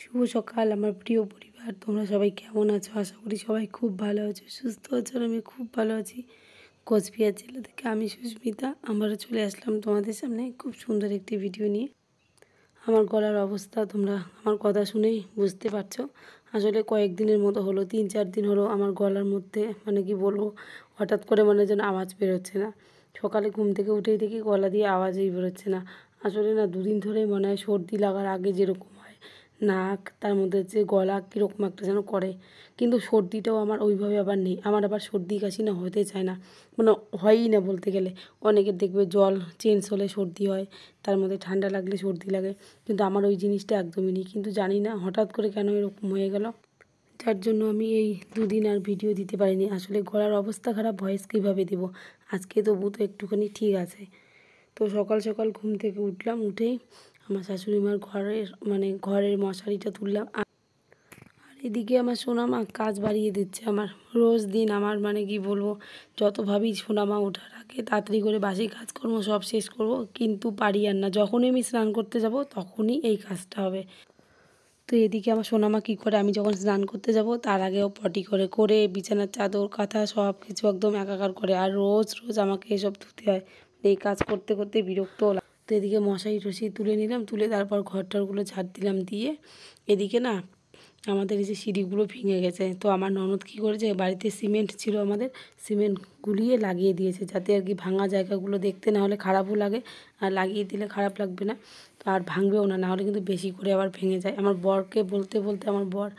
শুভ সকাল আমার প্রিয় পরিবার, তোমরা সবাই কেমন আছো? আশা করি সবাই খুব ভালো আছো, সুস্থ আছো। আর আমি খুব ভালো আছি। কোচবিহার জেলা থেকে আমি সুস্মিতা আবারও চলে আসলাম তোমাদের সামনে খুব সুন্দর একটি ভিডিও নিয়ে। আমার গলার অবস্থা তোমরা আমার কথা শুনেই বুঝতে পারছো। আসলে কয়েকদিনের মতো হলো, 3-4 দিন হলো আমার গলার মধ্যে কি বলবো, হঠাৎ করে যেন আওয়াজ বেরোচ্ছে না। সকালে ঘুম থেকে উঠেই দেখি গলা দিয়ে আওয়াজই বেরোচ্ছে না। আসলে না, দুদিন ধরেই মনে হয় সর্দি লাগার আগে যেরকম হয়, নাক তার মধ্যে হচ্ছে গলা কীরকম একটা যেন করে, কিন্তু সর্দিটাও আমার ওইভাবে আবার নেই। আমার আবার সর্দি কাশি না হতে চায় না, হয়ই না বলতে গেলে। অনেকের দেখবে জল চেঞ্জ হলে সর্দি হয়, তার মধ্যে ঠান্ডা লাগলে সর্দি লাগে, কিন্তু আমার ওই জিনিসটা একদমই নেই। কিন্তু জানি না হঠাৎ করে কেন এরকম হয়ে গেল, যার জন্য আমি এই দুদিন আর ভিডিও দিতে পারিনি। আসলে গলার অবস্থা খারাপ, ভয়েস কীভাবে দেব। আজকে তবু তো একটুখানি ঠিক আছে। তো সকাল সকাল ঘুম থেকে উঠলাম, উঠেই আমার শাশুড়ি মার ঘরের মশারিটা তুললাম। আর এদিকে আমার সোনামা কাজ বাড়িয়ে দিচ্ছে আমার। রোজ দিন আমার কি বলবো, যত ভাবি সোনামা ওঠার আগে তাড়াতাড়ি করে বাসি কাজকর্ম সব শেষ করব, কিন্তু পারি আর না। যখনই আমি স্নান করতে যাব তখনই এই কাজটা হবে। তো এদিকে আমার সোনামা কী করে, আমি যখন স্নান করতে যাব তার আগেও পটি করে করে বিছানার চাদর কাঁথা সব কিছু একদম একাকার করে। আর রোজ রোজ আমাকে এসব ধুতে হয়। এই কাজ করতে করতে বিরক্তও লাগে। তো এদিকে মশারি টশারি তুলে নিলাম, তুলে তারপর ঘরটরগুলো ঝাড় দিলাম, দিয়ে এদিকে না আমাদের এই যে সিঁড়িগুলো ভেঙে গেছে। তো আমার ননদ কী করেছে, বাড়িতে সিমেন্ট ছিল আমাদের, সিমেন্ট গুলিয়ে লাগিয়ে দিয়েছে, যাতে আর কি ভাঙা জায়গাগুলো দেখতে না হলে খারাপও লাগে, আর লাগিয়ে দিলে খারাপ লাগবে না, তো আর ভাঙবেও না, না হলে কিন্তু বেশি করে আবার ভেঙে যায়। আমার বরকে বলতে বলতে আমার বর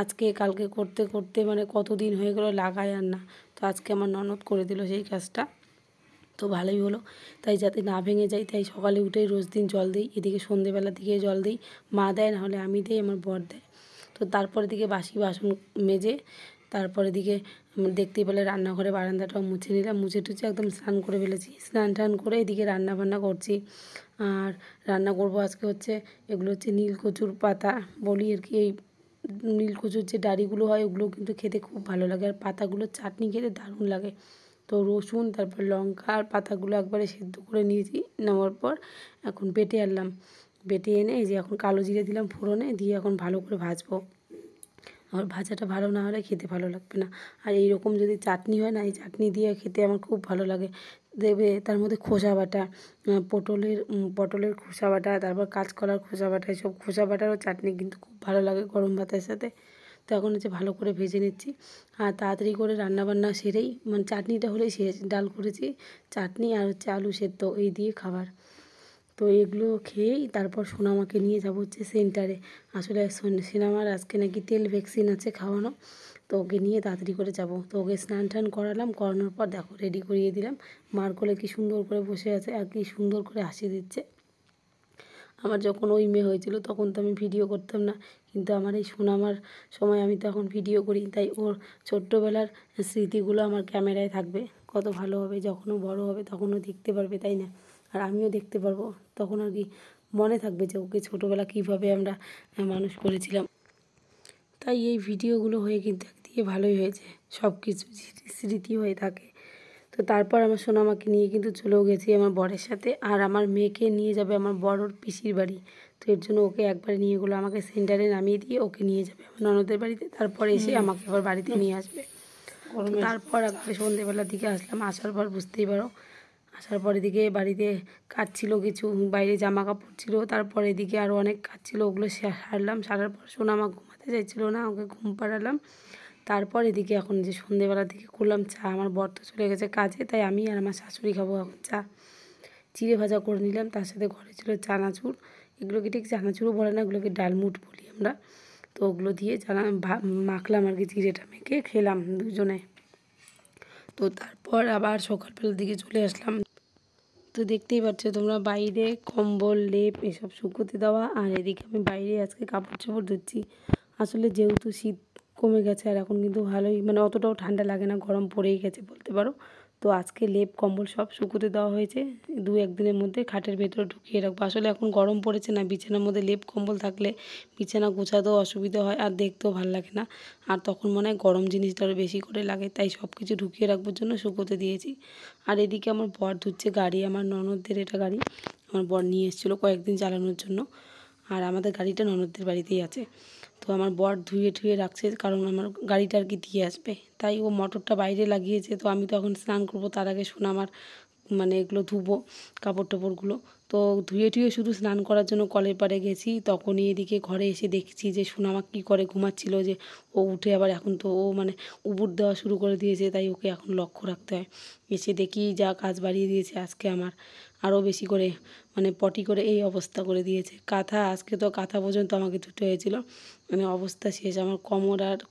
আজকে কালকে করতে করতে কতদিন হয়ে গেলো লাগায় আর না। তো আজকে আমার ননদ করে দিল সেই কাজটা, তো ভালোই হলো। তাই যাতে না ভেঙে যায়, তাই সকালে উঠেই রোজ দিন জল দিই। এদিকে সন্ধেবেলার দিকে জল দিই, মা দেয়, না হলে আমি দিই, আমার বর দেয়। তো তারপরে দিকে বাসি বাসন মেজে তারপরে দিকে দেখতেই পেলে রান্নাঘরে বারান্দাটাও মুছে নিলাম, মুছে টুছে একদম স্নান করে ফেলেছি। স্নান টান করে এদিকে রান্না বান্না করছি। আর রান্না করব আজকে হচ্ছে, এগুলো হচ্ছে নীলকচুর পাতা বলি আর কি। এই নীলকচুর যে ডাঁড়িগুলো হয় ওগুলো কিন্তু খেতে খুব ভালো লাগে, আর পাতাগুলোর চাটনি খেতে দারুণ লাগে। তো রসুন তারপর লঙ্কা আর পাতাগুলো একবারে সেদ্ধ করে নিয়েছি, নেওয়ার পর এখন বেটে আনলাম। বেটে এনে এই যে এখন কালো জিরে দিলাম ফোড়নে, দিয়ে এখন ভালো করে ভাজবো। আর ভাজাটা ভালো না হলে খেতে ভালো লাগবে না। আর এইরকম যদি চাটনি হয় না, এই চাটনি দিয়ে খেতে আমার খুব ভালো লাগে। দেবে তার মধ্যে খোসা বাটা, পটলের খোসা বাটা, তারপর কাঁচকলার খোসা বাটা, এসব খোসা বাটারও চাটনি কিন্তু খুব ভালো লাগে গরম ভাতের সাথে। তো এখন হচ্ছে ভালো করে ভেজে নিচ্ছি। আর তাড়াতাড়ি করে রান্নাবান্না সেরেই চাটনিটা হলেই শেষ। ডাল করেছি, চাটনি আর হচ্ছে আলু সেদ্ধ, এই দিয়ে খাবার। তো এগুলো খেয়েই তারপর সোনামাকে নিয়ে যাবো হচ্ছে সেন্টারে। আসলে সোনামার আজকে নাকি তেল ভ্যাকসিন আছে খাওয়ানো, তো ওকে নিয়ে তাড়াতাড়ি করে যাব। তো ওকে স্নান টান করালাম, করানোর পর দেখো রেডি করিয়ে দিলাম। মার কোলে কি সুন্দর করে বসে আছে আর কি সুন্দর করে হাসি দিচ্ছে। আমার যখন ওই মেয়ে হয়েছিল তখন তো আমি ভিডিও করতাম না, কিন্তু আমার এই সোনামার সময় আমি তো এখন ভিডিও করি, তাই ওর ছোট্টোবেলার স্মৃতিগুলো আমার ক্যামেরায় থাকবে। কত ভালো হবে, যখনও বড় হবে তখনও দেখতে পারবে, তাই না? আর আমিও দেখতে পারবো, তখন আর কি মনে থাকবে যে ওকে ছোটোবেলা কীভাবে আমরা মানুষ করেছিলাম। তাই এই ভিডিওগুলো হয়ে কিন্তু একদিকে ভালোই হয়েছে, সব কিছু স্মৃতি হয়ে থাকে। তো তারপর আমার সোনামাকে নিয়ে কিন্তু চলেও গেছি আমার বরের সাথে। আর আমার মেয়েকে নিয়ে যাবে আমার বড়োর পিসির বাড়ি। তো এর জন্য ওকে একবারে নিয়ে গেলো, আমাকে সেন্টারে নামিয়ে দিয়ে ওকে নিয়ে যাবে আমার ননদের বাড়িতে, তারপরে এসে আমাকে আবার বাড়িতে নিয়ে আসবে। তারপর একবারে সন্ধ্যেবেলার দিকে আসলাম। আসার পর বুঝতেই পারো, আসার পর এদিকে বাড়িতে কাজ ছিল কিছু, বাইরে জামা কাপড় ছিল, তারপর এদিকে আরও অনেক কাজ ছিল, ওগুলো সারলাম। সারার পর সোনামা ঘুমাতে চাইছিলো না, ওকে ঘুম পাড়ালাম। তারপর এদিকে এখন যে সন্ধ্যেবেলার দিকে করলাম চা। আমার বর তো চলে গেছে কাজে, তাই আমি আর আমার শাশুড়ি খাবো এখন চা। চিড়ে ভাজা করে নিলাম, তার সাথে ঘরে ছিল চানাচুর। এগুলোকে ঠিক চানাচুরও বলে না, এগুলোকে ডালমুট বলি আমরা। তো ওগুলো দিয়ে মাখলাম আর কি, চিড়েটা মেখে খেলাম দুজনে। তো তারপর আবার সকালবেলার দিকে চলে আসলাম। তো দেখতেই পাচ্ছ তোমরা, বাইরে কম্বল লেপ এসব শুকোতে দেওয়া, আর এদিকে আমি বাইরে আজকে কাপড় চোপড় ধুচ্ছি। আসলে যেহেতু শীত কমে গেছে আর এখন কিন্তু ভালোই অতটাও ঠান্ডা লাগে না, গরম পড়েই গেছে বলতে পারো। তো আজকে লেপ কম্বল সব শুকোতে দেওয়া হয়েছে, 2-1 দিনের মধ্যে খাটের ভেতরে ঢুকিয়ে রাখবো। আসলে এখন গরম পড়েছে না, বিছানার মধ্যে লেপ কম্বল থাকলে বিছানা গোছাতেও অসুবিধা হয় আর দেখতেও ভালো লাগে না। আর তখন মনে হয় গরম জিনিসটা আরও বেশি করে লাগে, তাই সব কিছু ঢুকিয়ে রাখবার জন্য শুকোতে দিয়েছি। আর এদিকে আমার বর ধুচ্ছে গাড়ি, আমার ননদদের এটা গাড়ি আমার বর নিয়ে এসেছিলো কয়েকদিন চালানোর জন্য। আর আমাদের গাড়িটা ননদদের বাড়িতেই আছে। তো আমার বর ধুয়ে ঠুয়ে রাখছে, কারণ আমার গাড়িটা আর কি দিয়ে আসবে, তাই ও মোটরটা বাইরে লাগিয়েছে। তো আমি তো এখন স্নান করবো, তার আগে সোনা আমার মানে এগুলো ধুবো, কাপড় টাপড়গুলো। তো ধুয়ে টুয়ে শুধু স্নান করার জন্য কলের পাড়ে গেছি, তখনই এদিকে ঘরে এসে দেখছি যে সোনামা কী করে ঘুমাচ্ছিল, যে ও উঠে আবার এখন তো ও মানে উবুর দেওয়া শুরু করে দিয়েছে, তাই ওকে এখন লক্ষ্য রাখতে হয়। এসে দেখি যা কাজ বাড়িয়ে দিয়েছে আজকে আমার, আরও বেশি করে মানে পটি করে এই অবস্থা করে দিয়েছে। কাঁথা আজকে তো কাঁথা পর্যন্ত আমাকে ধুতে হয়েছিল, মানে অবস্থা শেষ। আমার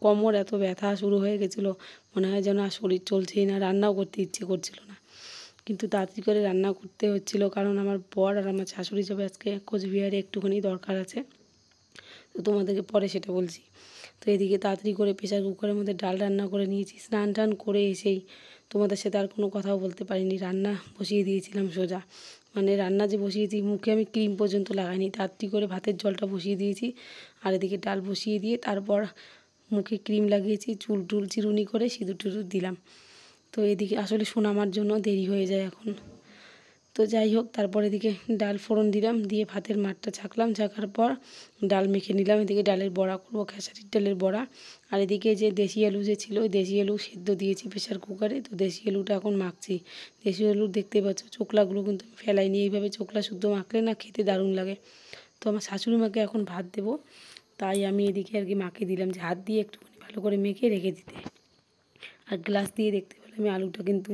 কোমর এত ব্যথা শুরু হয়ে গেছিলো, মনে হয় যেন আর শরীর চলছেই না, রান্নাও করতে ইচ্ছে করছিল না। কিন্তু তাড়াতাড়ি করে রান্না করতে হচ্ছিলো, কারণ আমার বর আর আমার শাশুড়ি যাবে আজকে কোচবিহারে, একটুখানি দরকার আছে। তো তোমাদেরকে পরে সেটা বলছি। তো এদিকে তাড়াতাড়ি করে প্রেসার কুকারের মধ্যে ডাল রান্না করে নিয়েছি। স্নান টান করে এসেই তোমাদের সাথে আর কোনো কথাও বলতে পারিনি, রান্না বসিয়ে দিয়েছিলাম সোজা। মানে রান্না যে বসিয়েছি, মুখে আমি ক্রিম পর্যন্ত লাগাইনি, তাড়াতাড়ি করে ভাতের জলটা বসিয়ে দিয়েছি। আর এদিকে ডাল বসিয়ে দিয়ে তারপর মুখে ক্রিম লাগিয়েছি, চুল টুল চিরুনি করে সিঁদুর টিঁদুর দিলাম। তো এদিকে আসলে সোনামার জন্য দেরি হয়ে যায় এখন। তো যাই হোক, তারপর এদিকে ডাল ফোড়ন দিলাম, দিয়ে ভাতের মাঠটা ছাঁকলাম, ছাঁকার পর ডাল মেখে নিলাম। এদিকে ডালের বড়া করবো, খেসারির ডালের বড়া। আর এদিকে যে দেশি আলু যে ছিল, ওই দেশি আলু সেদ্ধ দিয়েছি প্রেসার কুকারে। তো দেশি আলুটা এখন মাখছি। দেশি আলু দেখতে পাচ্ছ চোখলাগুলো কিন্তু ফেলাইনি, এইভাবে চোখলা শুদ্ধ মাখলে না খেতে দারুণ লাগে। তো আমার শাশুড়ি মাকে এখন ভাত দেবো, তাই আমি এদিকে আর কি মাকে দিলাম যে হাত দিয়ে একটুখানি ভালো করে মেখে রেখে দিতে। আর গ্লাস দিয়ে দেখতে পেলে আমি আলুটা কিন্তু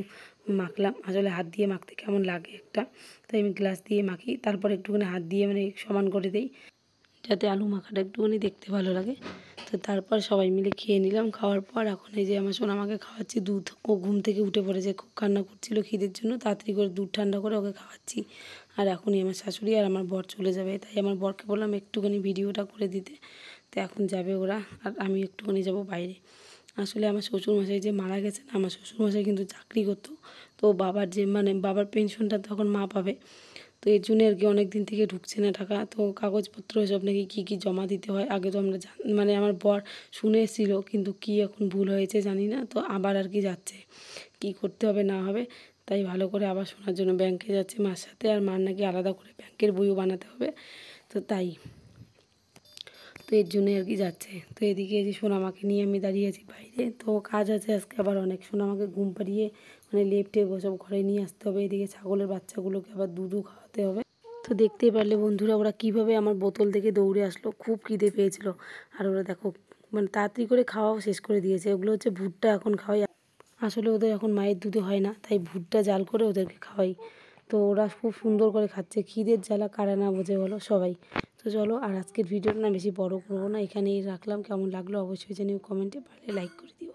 মাখলাম, আসলে হাত দিয়ে মাখতে কেমন লাগে একটা, তাই আমি গ্লাস দিয়ে মাখি, তারপর একটুখানি হাত দিয়ে মানে সমান করে দিই, যাতে আলু মাখাটা একটুখানি দেখতে ভালো লাগে। তো তারপর সবাই মিলে খেয়ে নিলাম। খাওয়ার পর এখন এই যে আমার সোনামাকে খাওয়াচ্ছি দুধ। ও ঘুম থেকে উঠে পড়েছে, খুব কান্না করছিল খিদের জন্য, তাড়াতাড়ি করে দুধ ঠান্ডা করে ওকে খাওয়াচ্ছি। আর এখনই আমার শাশুড়ি আর আমার বর চলে যাবে, তাই আমার বরকে বললাম একটুখানি ভিডিওটা করে দিতে। তো এখন যাবে ওরা, আর আমি একটুখানি যাব বাইরে। আসলে আমার শ্বশুরমশাই যে মারা গেছেন, আমার শ্বশুরমশাই কিন্তু চাকরি করতো। তো বাবার যে মানে বাবার পেনশনটা তখন মা পাবে, তো এর জন্য আর কি অনেক দিন থেকে ঢুকছে না টাকা। তো কাগজপত্র এসব নাকি কী কী জমা দিতে হয়, আগে তো আমরা মানে আমার বর শুনে এসেছিলো, কিন্তু কী এখন ভুল হয়েছে জানি না। তো আবার আর কি যাচ্ছে, কী করতে হবে না হবে, তাই ভালো করে আবার শোনার জন্য ব্যাংকে যাচ্ছে মার সাথে। আর মার নাকি আলাদা করে ব্যাংকের বইও বানাতে হবে, তো তাই, তো এর জন্যই আর কি যাচ্ছে। তো এদিকে যে সোনামাকে নিয়ে আমি দাঁড়িয়ে আছি বাইরে, তো কাজ আছে আজকে আবার অনেক। সোনামাকে ঘুম পাড়িয়ে মানে লেপটে বসব ঘরে নিয়ে আসতে হবে। এদিকে ছাগলের বাচ্চাগুলোকে আবার দুধও খাওয়াতে হবে। তো দেখতেই পারলে বন্ধুরা, ওরা কীভাবে আমার বোতল থেকে দৌড়ে আসলো, খুব খিদে পেয়েছিল। আর ওরা দেখো মানে তাড়াতাড়ি করে খাওয়াও শেষ করে দিয়েছে। ওগুলো হচ্ছে ভুট্টা এখন খাওয়াই, আসলে ওদের এখন মায়ের দুধে হয় না, তাই ভুট্টা জাল করে ওদেরকে খাওয়াই। তো ওরা খুব সুন্দর করে খাচ্ছে, খিদের জ্বালা কারা না বোঝে বলো সবাই। তো চলো, আর আজকের ভিডিওটা না বেশি বড় করবো না, এখানেই রাখলাম। কেমন লাগলো অবশ্যই জানিও কমেন্টে, পারলে লাইক করে দিও।